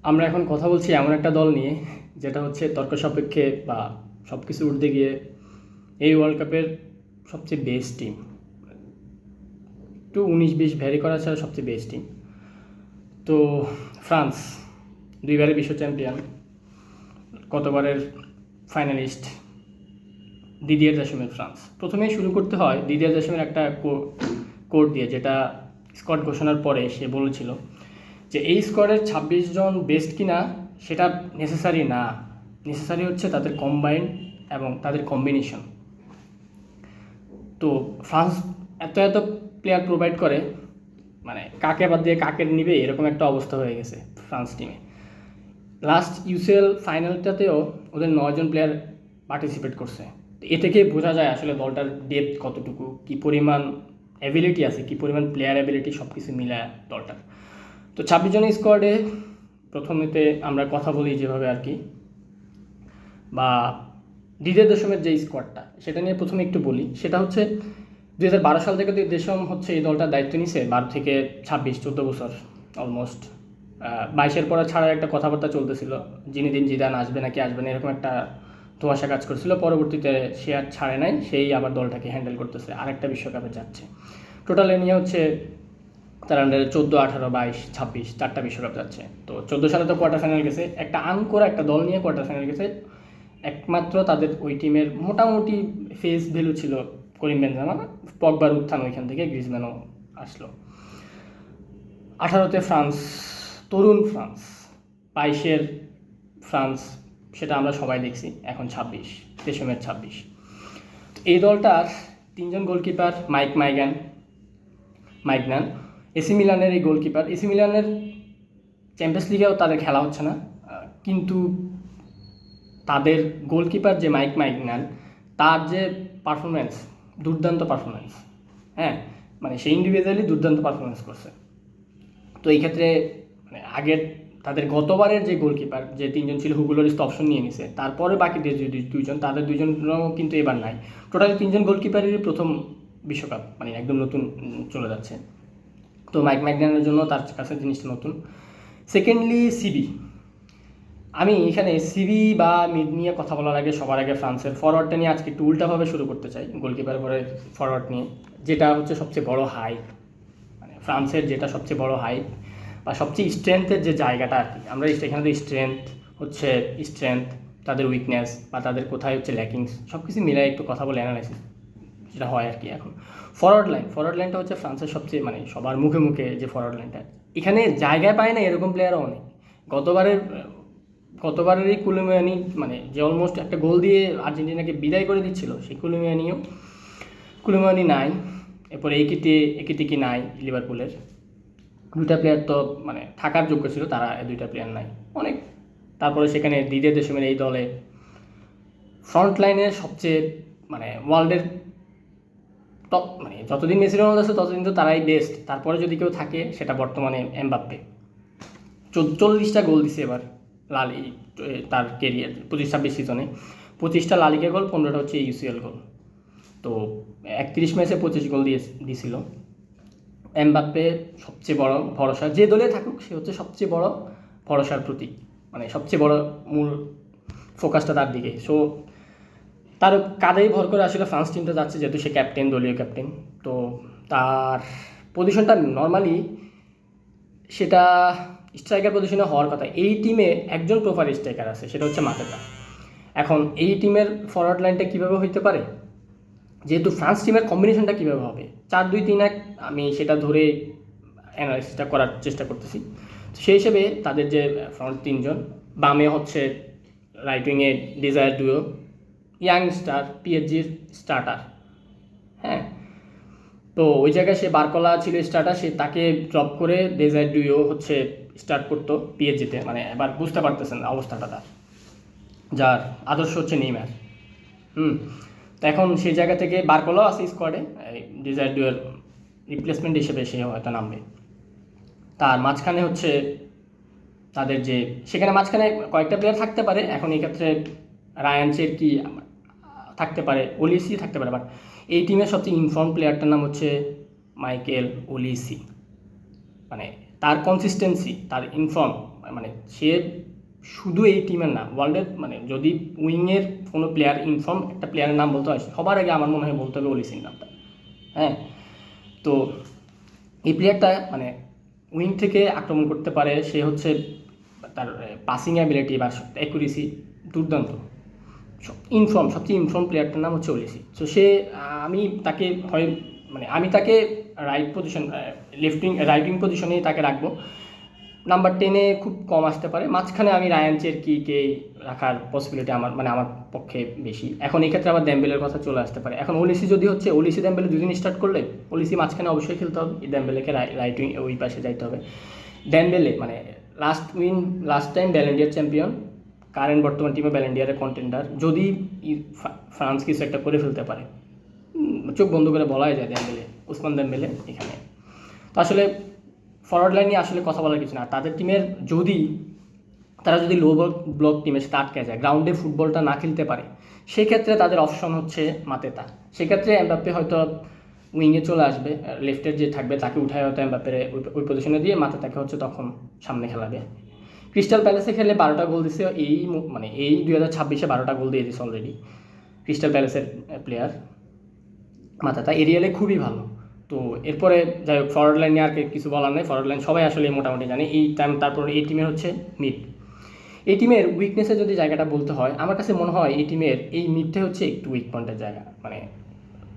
আমরা এখন কথা বলছি এমন একটা দল নিয়ে যেটা হচ্ছে তর্ক সাপেক্ষে বা সব কিছু উঠতে গিয়ে এই ওয়ার্ল্ড কাপের সবচেয়ে বেস্ট টিম। একটু 19-20 ভ্যারি করা ছাড়া সবচেয়ে বেস্ট টিম। তো ফ্রান্স দুইবারের বিশ্ব চ্যাম্পিয়ন, কতবারের ফাইনালিস্ট দিদিয়ের দেশমের ফ্রান্স। প্রথমেই শুরু করতে হয় দিদিয়ের দেশমের একটা কোড দিয়ে, যেটা স্কোয়াড ঘোষণার পরে সে বলেছিল যে এই স্কোয়াডের 26 জন বেস্ট কিনা সেটা নেসেসারি না, নেসেসারি হচ্ছে তাদের কম্বাইন্ড এবং তাদের কম্বিনেশন। তো ফ্রান্স এত এত প্লেয়ার প্রোভাইড করে, মানে কাকে বাদ দিয়ে কাকে নিবে এরকম একটা অবস্থা হয়ে গেছে ফ্রান্স টিমে। লাস্ট ইউসিএল ফাইনালটাতেও ওদের 9 জন প্লেয়ার পার্টিসিপেট করছে। এ থেকে বোঝা যায় আসলে দলটার ডেপথ কতটুকু, কী পরিমাণ অ্যাবিলিটি আছে, কী পরিমাণ প্লেয়ার অ্যাবিলিটি সব কিছু মিলায় দলটার। তো 26 জনের স্কোয়াডে প্রথমেতে আমরা কথা বলি যেভাবে আর কি, বা দিদিয়ের দেশমের যে স্কোয়াডটা সেটা নিয়ে প্রথমে একটু বলি। সেটা হচ্ছে 2012 সাল থেকে দেশম হচ্ছে এই দলটার দায়িত্ব নিছে, 12 থেকে 26, 14 বছর অলমোস্ট। 22-এর পরে ছাড়ার একটা কথাবার্তা চলতেছিল, জিনেদিন জিদান আসবে নাকি আসবে না, এরকম একটা ধোঁয়াশা কাজ করছিল। পরবর্তীতে সে আর ছাড়ে নাই, সেই আবার দলটাকে হ্যান্ডেল করতেছে, আরেকটা বিশ্বকাপে যাচ্ছে। টোটাল এ নিয়ে হচ্ছে তার আন্ডারে 14, 18, 22, 26 চারটা বিশ্বকাপ যাচ্ছে। তো 14 সালে তো কোয়ার্টার ফাইনাল গেছে, একটা আনকোরা একটা দল নিয়ে কোয়ার্টার ফাইনাল গেছে। একমাত্র তাদের ওই টিমের মোটামুটি ফেস ভ্যালু ছিল করিম বেনজেমা, পগবার উত্থান ওইখান থেকে গ্রিজম্যানও আসলো। 18-তে ফ্রান্স, তরুণ ফ্রান্স, 22-এর ফ্রান্স, সেটা আমরা সবাই দেখছি। এখন 26, দেশমের 26। এই দলটার 3 জন গোলকিপার, মাইগনান, এসি মিলানের এই গোলকিপার। এসি মিলানের চ্যাম্পিয়ন্স লিগেও তাদের খেলা হচ্ছে না, কিন্তু তাদের গোলকিপার যে মাইগনান, তার যে পারফরমেন্স, দুর্দান্ত পারফরমেন্স। হ্যাঁ, মানে সে ইন্ডিভিজুয়ালি দুর্দান্ত পারফরমেন্স করছে। তো এই ক্ষেত্রে মানে আগের তাদের গতবারের যে গোলকিপার যে 3 জন ছিল, হুগুলোরিস অপশন নিয়ে নিছে, তারপরে বাকি যে 2 জন, তাদের 2 জনও কিন্তু এবার নাই। টোটালি 3 জন গোলকিপারেরই প্রথম বিশ্বকাপ, মানে একদম নতুন চলে যাচ্ছে। তো ম্যাকডানের জন্য তার কাছে জিনিসটা নতুন। সেকেন্ডলি সিবি, আমি এখানে সিবি বা মিড নিয়ে কথা বলার আগে সবার আগে ফ্রান্সের ফরওয়ার্ডটা নিয়ে আজকে একটু উল্টাভাবে শুরু করতে চাই, গোলকিপার পরে ফরওয়ার্ড নিয়ে, যেটা হচ্ছে সবচেয়ে বড় হাই, মানে ফ্রান্সের যেটা সবচেয়ে বড় হাই বা সবচেয়ে স্ট্রেংথের যে জায়গাটা আর কি। আমরা এখানে তো স্ট্রেংথ, তাদের উইকনেস বা তাদের কোথায় হচ্ছে ল্যাকিংস, সব কিছু মিলাই একটু কথা বলে অ্যানালাইসিস যেটা হয় আর কি। এখন ফরওয়ার্ড লাইনটা হচ্ছে ফ্রান্সের সবচেয়ে, মানে সবার মুখে মুখে যে ফরওয়ার্ড লাইনটা, এখানে জায়গায় পায় না এরকম প্লেয়ারও অনেক। গতবারেরই কুলুমিয়ানি, মানে যে অলমোস্ট একটা গোল দিয়ে আর্জেন্টিনাকে বিদায় করে দিচ্ছিল, সেই কুলুমিয়ানি নাই। এরপরে একিটিকি নাই লিভারপুলের। 2টা প্লেয়ার তো মানে থাকার যোগ্য ছিল, তারা 2টা প্লেয়ার নাই অনেক। তারপরে সেখানে দিদিয়ের দেশমের এই দলে ফ্রন্ট লাইনের সবচেয়ে, মানে ওয়ার্ল্ডের টপ, মানে যতদিন মেসি রোনালদো আছে ততদিন তো তারাই বেস্ট। তারপরে যদি কেউ থাকে সেটা বর্তমানে এমবাপ্পে। 40টা গোল দিছে এবার তার কেরিয়ার 25-26 সিজনে। 25টা লালিগা গোল, 15টা হচ্ছে ইউসিএল গোল। তো 31 ম্যাচে 25 গোল দিয়েছিল। এমবাপ্পে সবচেয়ে বড় ভরসা, যে দলে থাকুক সে হচ্ছে সবচেয়ে বড় ভরসার প্রতীক, মানে সবচেয়ে বড় মূল ফোকাসটা তার দিকে। সো তার কাঁধেই ভর করে আসলে ফ্রান্স টিমটা যাচ্ছে, যেহেতু সে ক্যাপ্টেন, দলীয় ক্যাপ্টেন। তো তার পজিশনটা নর্মালি সেটা স্ট্রাইকার পজিশনে হওয়ার কথা। এই টিমে একজন প্রপার স্ট্রাইকার আছে, সেটা হচ্ছে মাতেতা। এখন এই টিমের ফরওয়ার্ড লাইনটা কীভাবে হইতে পারে, যেহেতু ফ্রান্স টিমের কম্বিনেশনটা কীভাবে হবে, 4-2-3-1, আমি সেটা ধরে অ্যানালাইসিসটা করার চেষ্টা করতেছি। সেই হিসেবে তাদের যে ফ্রন্ট 3 জন, বামে হচ্ছে রাইট উইংয়ে ডিজায়ার ডুও, ইয়াংস্টার, পিএসজির স্টার্টার। হ্যাঁ, তো ওই জায়গায় সে বারকলা ছিল স্টার্টার, সে তাকে ড্রপ করে ডিজায়ার ডুও হচ্ছে স্টার্ট করতো পিএসজিতে। মানে এবার বুঝতে পারতেছেন অবস্থাটা তার, যার আদর্শ হচ্ছে নেইমার। তো এখন সেই জায়গা থেকে বারকলাও আছে স্কোয়াডে, ডিজায়ার ডুয়ের রিপ্লেসমেন্ট হিসেবে সে হয়তো নামবে। তার মাঝখানে হচ্ছে তাদের যে, সেখানে মাঝখানে কয়েকটা প্লেয়ার থাকতে পারে। এখন এই ক্ষেত্রে রায়ান চেরকি থাকতে পারে, ওলিসি থাকতে পারে, বাট এই টিমের সবচেয়ে ইনফর্ম প্লেয়ারটার নাম হচ্ছে মাইকেল ওলিসি। মানে তার কনসিস্টেন্সি, তার ইনফর্ম, মানে সে শুধু এই টিমের না, ওয়ার্ল্ডের মানে যদি উইংয়ের কোনো প্লেয়ার ইনফর্ম একটা প্লেয়ারের নাম বলতে হয়, সবার আগে আমার মনে হয় বলতে হবে অলিসির নামটা। হ্যাঁ, তো এই প্লেয়ারটা মানে উইং থেকে আক্রমণ করতে পারে, সে হচ্ছে তার পাসিং অ্যাবিলিটি বা অ্যাকুরেসি দুর্দান্ত। সবচেয়ে ইনফর্ম প্লেয়ারটার নাম হচ্ছে ওলিসি। সো সে আমি তাকে হয় মানে আমি তাকে রাইট পজিশন রাইট উইং পজিশনেই তাকে রাখবো। নাম্বার 10-এ খুব কম আসতে পারে, মাঝখানে আমি রায়ান চেরকিকে রাখার পসিবিলিটি আমার পক্ষে বেশি। এখন এক্ষেত্রে আবার ডেম্বেলের কথা চলে আসতে পারে। এখন ওলিসি যদি হচ্ছে ওলিসি ডেম্বেলে দুদিন স্টার্ট করলে ওলিসি মাঝখানে অবশ্যই খেলতে হবে, ডেম্বেলেকে রাইট উইং ওই পাশে যাইতে হবে। ডেম্বেলে মানে last time Ballon d'Or champion, current বর্তমান টিমে ব্যালেন্ডিয়ারের কন্টেন্ডার, যদি ফ্রান্স কিছু একটা করে ফেলতে পারে, চোখ বন্ধ করে বলাই যায় ডেম্বেলে, উসমান ডেম্বেলে এখানে। তো আসলে ফরওয়ার্ড লাইন নিয়ে আসলে কথা বলার কিছু না। তাদের টিমের তারা যদি লো ব্লক টিমের সাথে আটকে যায়, গ্রাউন্ডে ফুটবলটা না খেলতে পারে, সেক্ষেত্রে তাদের অপশন হচ্ছে মাতেতা। সেক্ষেত্রে এমবাপ্পে হয়তো উইংয়ে চলে আসবে, লেফটের যে থাকবে তাকে উঠায় হয়তো এমবাপ্পের ওই পজিশনে দিয়ে মাতেতাকে হচ্ছে তখন সামনে খেলাবে। ক্রিস্টাল প্যালেসে খেলে 12টা গোল দিছে, এই 2026-এ 12টা গোল দিয়ে দিছে অলরেডি ক্রিস্টাল প্যালেসের প্লেয়ার মাতেতা। এরিয়ালে খুবই ভালো। তো এরপরে যাই হোক, ফরওয়ার্ড লাইন নিয়ে আর কিছু বলার নেই, ফরওয়ার্ড লাইন সবাই আসলে মোটামুটি জানে এই টাইম। তারপর এই টিমের হচ্ছে মিড। এই টিমের উইকনেসের যদি জায়গাটা বলতে হয়, আমার কাছে মনে হয় এই টিমের এই মিডটা হচ্ছে একটু উইক পয়েন্টের জায়গা, মানে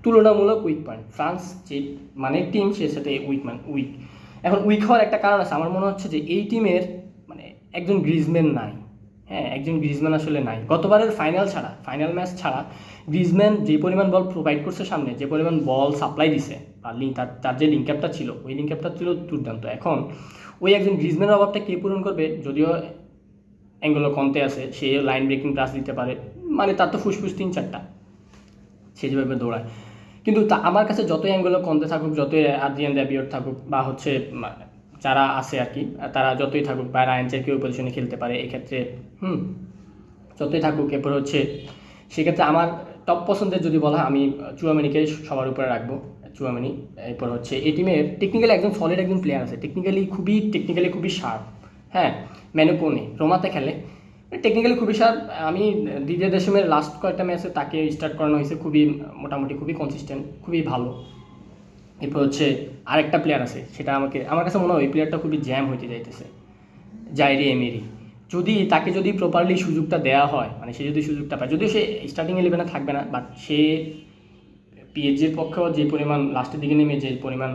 তুলনামূলক উইক পয়েন্ট। ফ্রান্স যে মানে টিম, সে সাথে উইক। এখন উইক হওয়ার একটা কারণ আছে, আমার মনে হচ্ছে যে এই টিমের মানে একজন গ্রিজম্যান নাই। হ্যাঁ, একজন গ্রিজম্যান আসলে নাই। গতবারের ফাইনাল ম্যাচ ছাড়া গ্রিজম্যান যে পরিমাণ বল প্রোভাইড করছে সামনে, যে পরিমাণ বল সাপ্লাই দিছে, আর তার যে লিঙ্ক আপটা ছিল, ওই লিঙ্ক আপটা ছিল দুর্দান্ত। এখন ওই একজন গ্রিজম্যানের অভাবটা কে পূরণ করবে? যদিও অ্যাঙ্গোলো কন্তে আছে, সে লাইন ব্রেকিং পাস দিতে পারে, মানে তার তো ফুসফুস 3-4টা, সে যেভাবে দৌড়ায়। কিন্তু আমার কাছে যতই অ্যাঙ্গোলো কন্তে থাকুক, যতই আদ্রিয়ান রাবিওট থাকুক, বা হচ্ছে যারা আছে আর কি, তারা যতই থাকুক, বা রায়ান চেরকি ওই পজিশনে খেলতে পারে এক্ষেত্রে, যতই থাকুক, এরপর হচ্ছে সেক্ষেত্রে আমার টপ পছন্দের যদি বলা, আমি চুয়ামেনিকে সবার উপরে রাখবো। চুয়ামেনি। এরপর হচ্ছে এই টিমের টেকনিক্যালি একজন সলিড একজন প্লেয়ার আছে, টেকনিক্যালি খুবই শার্প। হ্যাঁ, ম্যানুকোনে রোমাতে খেলে, টেকনিক্যালি খুবই শার্প। আমি দিদিয়ার দেশমের লাস্ট কয়েকটা ম্যাচে তাকে স্টার্ট করানো হয়েছে, মোটামুটি খুবই কনসিস্টেন্ট, খুবই ভালো। এরপর হচ্ছে আরেকটা প্লেয়ার আছে, সেটা আমার কাছে মনে হয় ওই প্লেয়ারটা খুবই জ্যাম হইতে যাইতেছে, জাইরি এমেরি। তাকে যদি প্রপারলি সুযোগটা দেওয়া হয়, মানে সে যদি সুযোগটা পায়, যদিও সে স্টার্টিং 11-এ থাকবে না, বাট সে পিএসজির পক্ষেও যে পরিমাণ লাস্টের দিকে নেমে যে পরিমাণ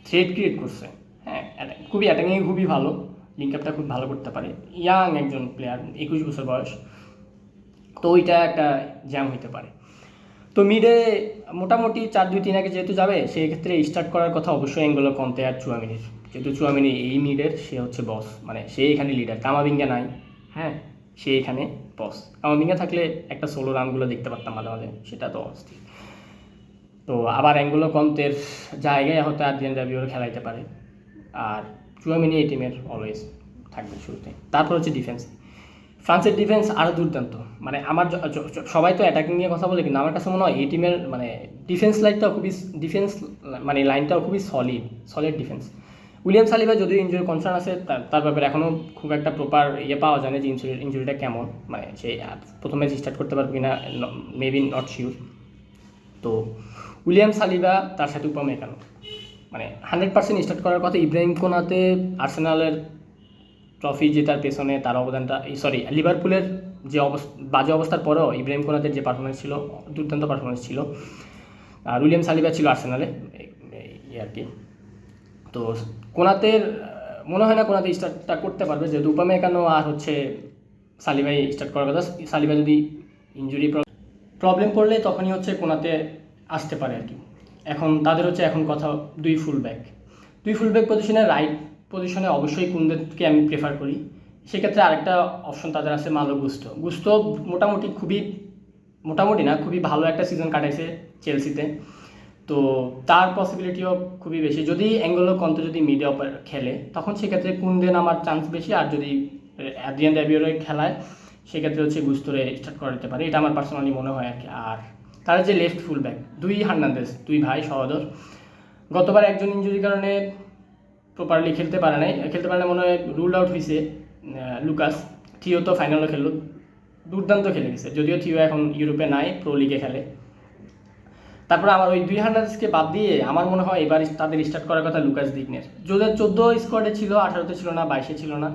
থ্রেড ক্রিয়েট করছে, হ্যাঁ, খুবই অ্যাটাকিংয়ে খুবই ভালো, লিঙ্ক আপটা খুব ভালো করতে পারে, ইয়াং একজন প্লেয়ার, 21 বছর বয়স। তো ওইটা একটা জ্যাম হইতে পারে। তো মিডে মোটামুটি 4-2-3 আগে যেহেতু যাবে, সেক্ষেত্রে স্টার্ট করার কথা অবশ্যই অ্যাঙ্গোলো কন্তে আর চুয়ামিনির, যেহেতু চুয়ামিনি এই মিডের, সে হচ্ছে বস, মানে সে এখানে লিডার। কামাভিঙ্গা নাই, হ্যাঁ, সে এখানে বস। কামাভিঙ্গা থাকলে একটা সোলো রানগুলো দেখতে পারতাম মাঝে মাঝে, সেটা তো অস্থির। তো আবার অ্যাঙ্গোলো কন্তের জায়গায় হয়তো আদ্রিয়ান রাবিওর খেলাইতে পারে, আর চুয়ামিনি এই টিমের অলওয়েজ থাকবে শুরুতে। তারপর হচ্ছে ডিফেন্স। ফ্রান্সের ডিফেন্স আরও দুর্দান্ত, মানে আমার সবাই তো অ্যাটাকিং নিয়ে কথা বলে, কিন্তু আমার কাছে মনে হয় এই টিমের মানে ডিফেন্স লাইনটাও খুবই সলিড ডিফেন্স। উইলিয়াম সালিবা যদিও ইঞ্জুরি কনসার্ন আছে, তার ব্যাপারে এখনও খুব একটা প্রপার পাওয়া যায় না যে ইঞ্জুরিটা কেমন, মানে সে প্রথম ম্যাচ স্টার্ট করতে পারবে কিনা, মেবি নট শিওর। তো উইলিয়াম সালিবা, তার সাথে উপমেকানো, মানে 100% স্টার্ট করার কথা। ইব্রাহিম কোনাতে আর্সেনালের ট্রফি জেতার পেছনে তার অবদানটা, লিভারপুলের যে বাজে অবস্থার পরেও ইব্রাহিম কোনাতের যে পারফরমেন্স ছিল, দুর্দান্ত পারফরমেন্স ছিল। আর উইলিয়াম সালিবা ছিল আর্সেনালে আর কি। তো কোনাতের মনে হয় না কোনাতে স্টার্টটা করতে পারবে, যেহেতু উপমেকানো আর হচ্ছে সালিবাই স্টার্ট করার কথা। সালিবা যদি ইঞ্জুরি প্রবলেম পড়লে তখনই হচ্ছে কোনাতে আসতে পারে আর কি। তাদের হচ্ছে কথা দুই ফুলব্যাক পজিশনে, রাইট পজিশনে অবশ্যই কুন্দেকে আমি প্রেফার করি। সেক্ষেত্রে আরেকটা অপশন তাদের আছে মালো গুস্তো মোটামুটি না, খুবই ভালো একটা সিজন কাটাইছে চেলসিতে। তো তার পসিবিলিটিও খুবই বেশি। যদি অ্যাঙ্গোলো কন্তে যদি মিডে খেলে, তখন সেক্ষেত্রে কুন্দে নামার চান্স বেশি। আর যদি আদ্রিয়ান রাবিওরে খেলায়, সেক্ষেত্রে হচ্ছে গুস্তোরে স্টার্ট করা যেতে পারে, এটা আমার পার্সোনালি মনে হয় আর কি। আর তার যে লেফট ফুলব্যাক, হার্নান্দেজ, দুই ভাই সহোদর, গতবার একজন ইঞ্জুরির কারণে প্রপারলি খেলতে পারে না, মনে হয় রুল আউট হয়েছে লুকাস। থিও তো ফাইনালে খেললো, দুর্দান্ত খেলে গেছে, যদিও থিও এখন ইউরোপে নাই, প্রো লিগে খেলে। তারপরে আমার ওই 2 হার্নান্দেজকে বাদ দিয়ে আমার মনে হয় এবার তাদের স্টার্ট করার কথা লুকাস দিগনের। 2014 স্কোয়াডে ছিল, 18তে ছিল না, 22-এ ছিল না,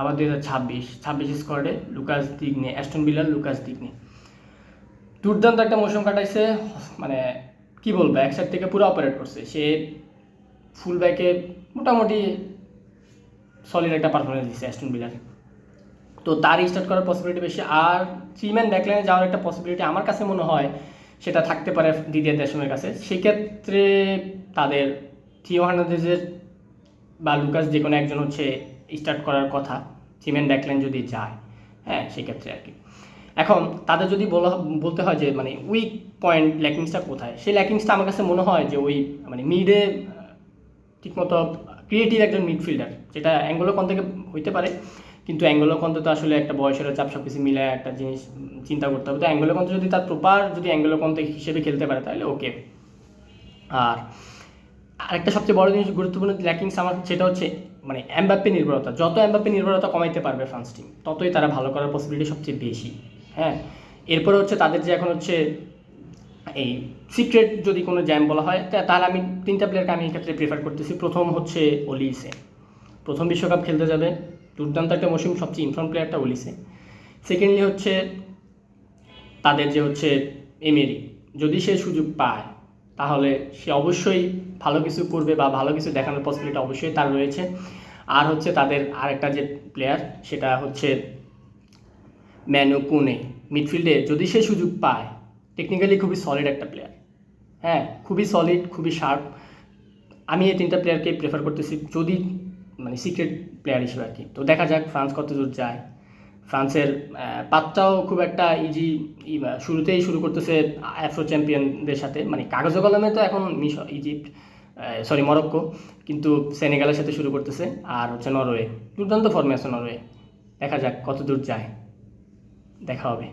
আবার 2026 স্কোয়াডে লুকাস দিগনে, অ্যাস্টন ভিলার লুকাস দিগনে দুর্দান্ত একটা মৌসুম কাটাইছে। মানে কি বলবো, এক সাইড থেকে পুরো অপারেট করছে সে, ফুল ব্যাকে মোটামুটি সলিড একটা পারফরমেন্স দিচ্ছে অ্যাস্টন ভিলার। তো তার স্টার্ট করার পসিবিলিটি বেশি। আর 3 ম্যান ব্যাকলাইনে যাওয়ার একটা পসিবিলিটি আমার কাছে মনে হয় সেটা থাকতে পারে দিদিয়ার দেশমের কাছে। সেক্ষেত্রে তাদের থিও হার্নান্দেজের বা লুকাস যে কোনো একজন হচ্ছে স্টার্ট করার কথা 3 ম্যান ব্যাকলাইন যদি যায়, হ্যাঁ সেক্ষেত্রে আর কি। এখন তাদের যদি বলতে হয় যে মানে উইক পয়েন্ট ল্যাকিংসটা কোথায়, সেই ল্যাকিংসটা আমার কাছে মনে হয় যে ওই মানে মিডে ঠিকমতো ক্রিয়েটিভ একজন মিডফিল্ডার, যেটা অ্যাঙ্গোলো কন থেকে হইতে পারে, কিন্তু অ্যাঙ্গোলো কন্তে তো আসলে একটা বয়সের চাপ সব কিছু মিলে একটা জিনিস চিন্তা করতে হবে। তো অ্যাঙ্গোলো কন্তে যদি তার প্রপার যদি অ্যাঙ্গোলো কন্তে হিসেবে খেলতে পারে তাহলে ওকে। আর আরেকটা সবচেয়ে বড় জিনিস, গুরুত্বপূর্ণ ল্যাকিংস আমার, সেটা হচ্ছে মানে এমবাপ্পে নির্ভরতা। যত এমবাপ্পে নির্ভরতা কমাইতে পারবে ফ্রান্স টিম, ততই তারা ভালো করার পসিবিলিটি সবচেয়ে বেশি। হ্যাঁ, এরপরে হচ্ছে তাদের যে এখন হচ্ছে এই সিক্রেট যদি কোনো জ্যাম বলা হয়, তাহলে আমি 3টা প্লেয়ারকে আমি এক্ষেত্রে প্রেফার করতেছি। প্রথম হচ্ছে ওলিসে, প্রথম বিশ্বকাপ খেলতে যাবে, দুর্দান্ত একটা মৌসুম, সবচেয়ে ইনফর্ম প্লেয়ারটা ওলিসে। সেকেন্ডলি হচ্ছে তাদের যে হচ্ছে এমেরি, যদি সে সুযোগ পায় তাহলে সে অবশ্যই ভালো কিছু করবে বা ভালো কিছু দেখানোর পসিবিলিটি অবশ্যই তার রয়েছে। আর হচ্ছে তাদের আরেকটা যে প্লেয়ার সেটা হচ্ছে ম্যানু কুনে, মিডফিল্ডে যদি সে সুযোগ পায়, টেকনিক্যালি খুবই সলিড একটা প্লেয়ার, হ্যাঁ খুবই সলিড, খুবই শার্প। আমি এই 3টা প্লেয়ারকে প্রেফার করতেছি যদি মানে সিক্রেট প্লেয়ার হিসেবে আর কি। তো দেখা যাক ফ্রান্স কত দূর যায়। ফ্রান্সের পাতটাও খুব একটা ইজি, শুরুতেই শুরু করতেছে আফ্রো চ্যাম্পিয়নদের সাথে, মানে কাগজে কলমে তো এখন ইজিপ্ট, মরক্কো, কিন্তু সেনেগালের সাথে শুরু করতেছে। আর হচ্ছে নরওয়ে, দুর্দান্ত ফর্মে আছে নরওয়ে। দেখা যাক কত দূর যায়, দেখা হবে।